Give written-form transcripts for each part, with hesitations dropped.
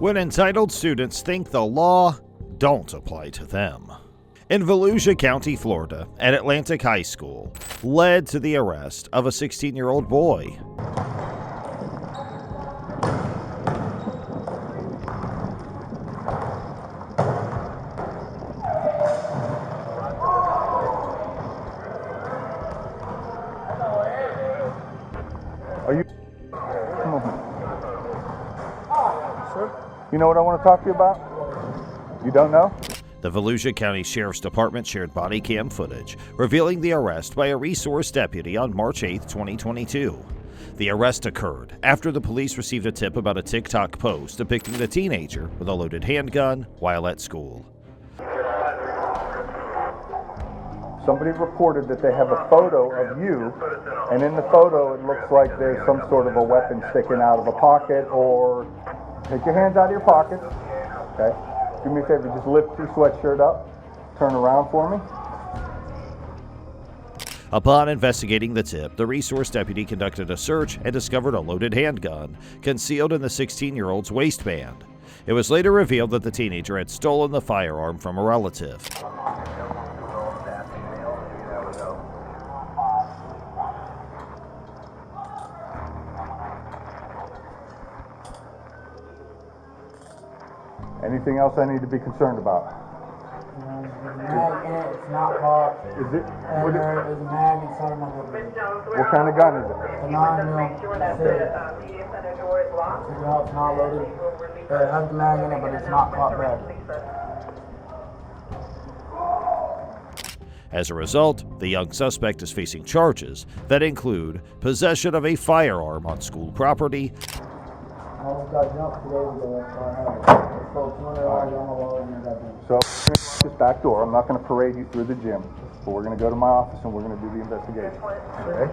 when entitled students think the law don't apply to them. In VolusiaCounty, Florida, an Atlantic high school led to the arrest of a 16-year-old boy. Are you? Come on. Sir? You know what I want to talk to you about? You don't know? The Volusia County Sheriff's Department shared body cam footage revealing the arrest by a resource deputy on March 8, 2022. The arrest occurred after the police received a tip about a TikTok post depicting the teenager with a loaded handgun while at school. Somebody reported that they have a photo of you, and in the photo it looks like there's some sort of a weapon sticking out of a pocket, or take your hands out of your pockets, okay? Do me a favor, just lift your sweatshirt up, turn around for me. Upon investigating the tip, the resource deputy conducted a search and discovered a loaded handgun concealed in the 16-year-old's waistband. It was later revealed that the teenager had stolen the firearm from a relative. Anything else I need to be concerned about? There's a mag in it, it's not hot. Is it? And there is a mag inside my hood. What kind of gun is it? It's a 9mm. It's not loaded. It has the mag in it, but it's not caught back. As a result, the young suspect is facing charges that include possession of a firearm on school property, I almost got jumped 2 days ago, so I have it. I sold $200 on the low and I got jumped. So, this back door, I'm not going to parade you through the gym, but we're going to go to my office and we're going to do the investigation. Okay?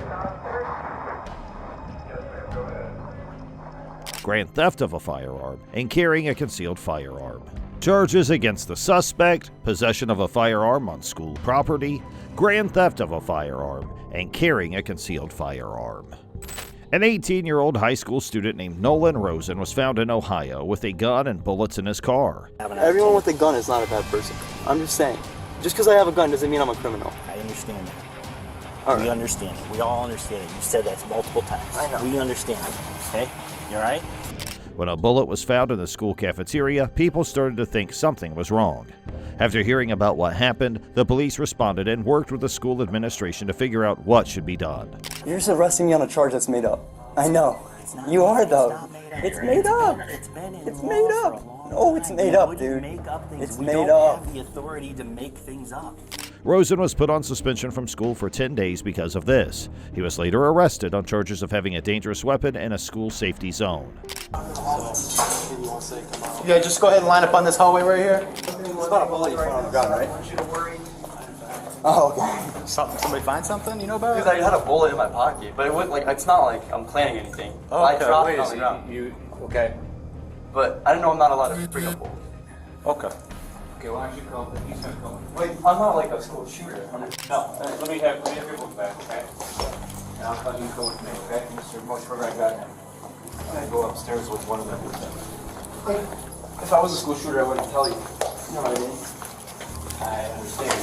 grand theft of a firearm, and carrying a concealed firearm. Charges against the suspect: possession of a firearm on school property, grand theft of a firearm, and carrying a concealed firearm. An 18-year-old high school student named Nolan Rosen was found in Ohio with a gun and bullets in his car. Everyone with a gun is not a bad person. I'm just saying. Just because I have a gun doesn't mean I'm a criminal. I understand that. Right. We understand it. We all understand it. You said that multiple times. I know. We understand it. Okay? You all right? When a bullet was found in the school cafeteria, people started to think something was wrong. After hearing about what happened, the police responded and worked with the school administration to figure out what should be done. You're just arresting me on a charge that's made up. I know. You are, though. It's made up. It's made up. No, it's made up, dude. It's made up. We don't have the authority to make things up. Rosen was put on suspension from school for 10 days because of this. He was later arrested on charges of having a dangerous weapon in a school safety zone. Yeah, just go ahead and line up on this hallway right here. It's not a bullet you found on the gun, right? Oh, okay. Somebody find something you know about? Because I had a bullet in my pocket, but it wasn't like, it's not like I'm planning anything. Oh, I okay. dropped it on the ground. Okay. But I didn't know I'm not allowed to bring a bullet. Okay. Okay, why don't you call him? He's gonna call him. Wait, I'm not like a school shooter. No, let me have your book back, okay? And I'll tell you to go with me, okay? Mr. Moshberg, I got him. I'm gonna go upstairs with one of them. If I was a school shooter, I wouldn't tell you. You know what I mean? I understand.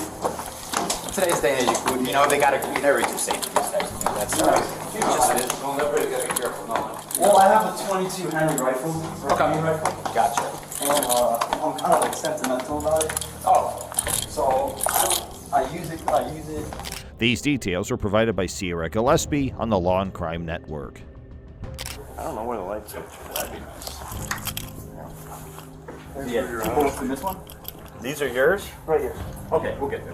In today's day and age, you know, they gotta be very too safe for these types of things. That's right. Well, everybody gotta be careful. No. Well, I have a .22 Henry rifle. Okay. Rifle. Gotcha. And I'm kind of like sentimental about it. Oh. So I use it. These details were provided by Sierra Gillespie on the Law and Crime Network. I don't know where the lights are. That'd be nice. Yeah. Bullets in this one? These are yours? Right here. Okay, we'll get there.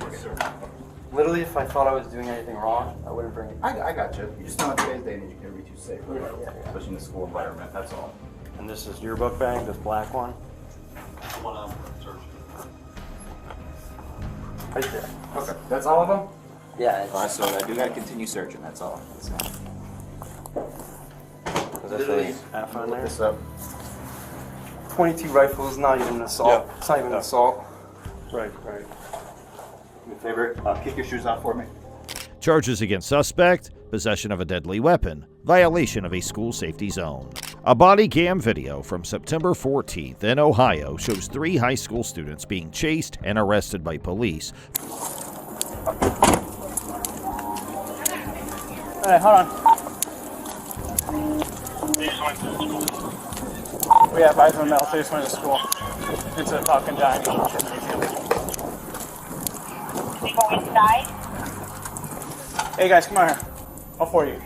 Literally, if I thought I was doing anything wrong, I wouldn't bring it. I got you. You just know in today's day and age you can't be too safe, especially in the school environment. That's all. And this is your book bag, this black one? One of them. Right there. Okay. That's all of them? Yeah. Alright, so I do gotta continue searching. That's all. Is this a F on there? This up. .22 rifle is not even an assault. Yeah. It's not even an assault. Right. Your favorite? Kick your shoes off for me. Charges against suspect: possession of a deadly weapon, violation of a school safety zone. A body cam video from September 14th in Ohio shows 3 high school students being chased and arrested by police. Hey, hold on. We have eyes on Mel, so just went to school. It's a fucking giant. We go inside. Hey guys, come on here. All 4 of you.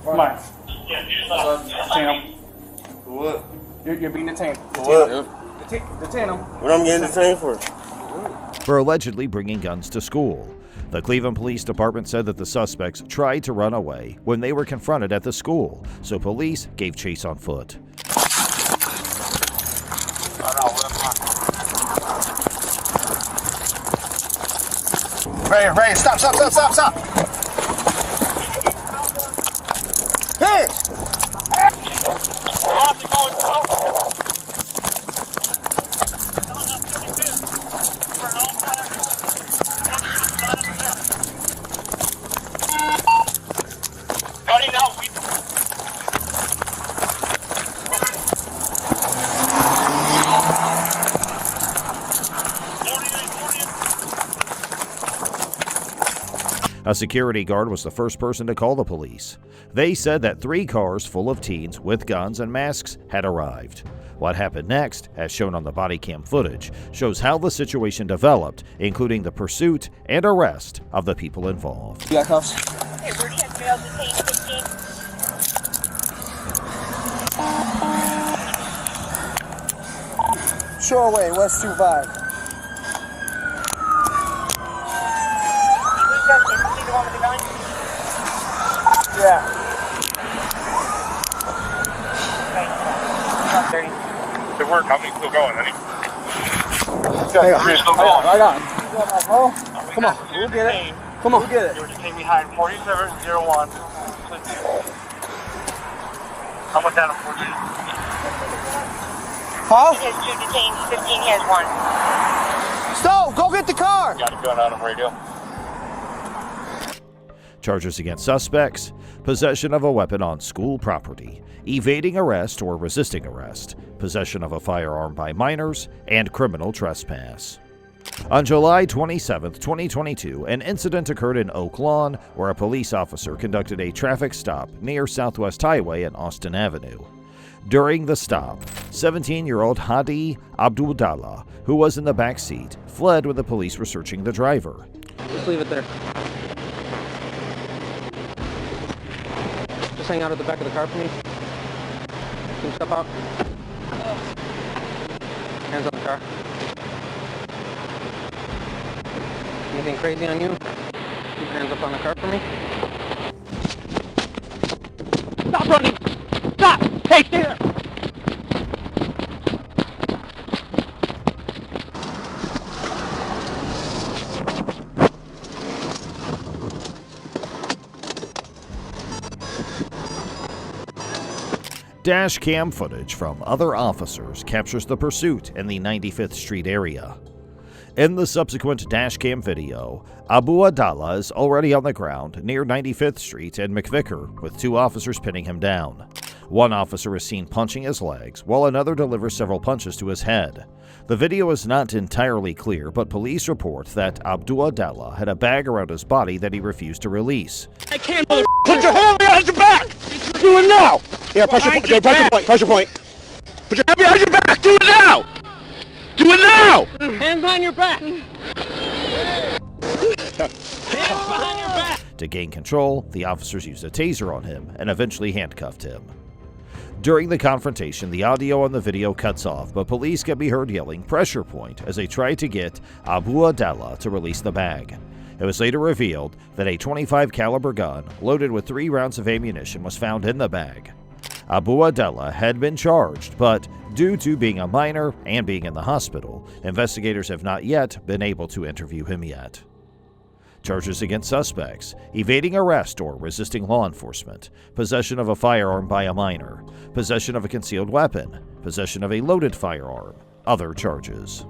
Come on. Detain him. What? You're being detained. What? Detain him. What I'm getting detained for? For allegedly bringing guns to school. The Cleveland Police Department said that the suspects tried to run away when they were confronted at the school, so police gave chase on foot. Ray, stop! Hey! A security guard was the first person to call the police. They said that 3 cars full of teens with guns and masks had arrived. What happened next, as shown on the body cam footage, shows how the situation developed, including the pursuit and arrest of the people involved. You got cuffs? Okay, where do you have mail detained 15? Shoreway, West 25. Is he the one with the gun? Yeah. Okay. Good work. How many still going? Any? Hang on. Three still going. I got him. Come on, we'll get it. Come on, we'll get it. You were detained behind 4701. How much out of 14? Huh? He has 2 detained, 15 he has 1. Stop! Go get the car! Got a gun on him radio. Charges against suspects: possession of a weapon on school property, evading arrest or resisting arrest, possession of a firearm by minors, and criminal trespass. On July 27, 2022, an incident occurred in OakLawn where a police officer conducted a traffic stop near Southwest Highway and Austin Avenue. During the stop, 17-year-old Hadi Abdullah, who was in the back seat, fled when the police were searching the driver. Just leave it there. Just hang out at the back of the car for me. Can you step out? Hands on the car. Anything crazy on you? Keep your hands up on the car for me. Stop running! Stop! Hey, stay there! Dashcam footage from other officers captures the pursuit in the 95th Street area. In the subsequent dashcam video, Abu Adallah is already on the ground near 95th Street and McVicker, with 2 officers pinning him down. One officer is seen punching his legs, while another delivers several punches to his head. The video is not entirely clear, but police report that Abu Adallah had a bag around his body that he refused to release. I can't put your hand behind your back! Do it now! Yeah, pressure point. Put your hand behind your back! Do it now! Do it now! Hands behind your back! Hands behind your back! To gain control, the officers used a taser on him and eventually handcuffed him. During the confrontation, the audio on the video cuts off, but police can be heard yelling "pressure point" as they try to get Abu Adallah to release the bag. It was later revealed that a .25 caliber gun loaded with 3 rounds of ammunition was found in the bag. Abu Adallah had been charged, but due to being a minor and being in the hospital, investigators have not yet been able to interview him yet. Charges against suspects: evading arrest or resisting law enforcement, possession of a firearm by a minor, possession of a concealed weapon, possession of a loaded firearm, other charges.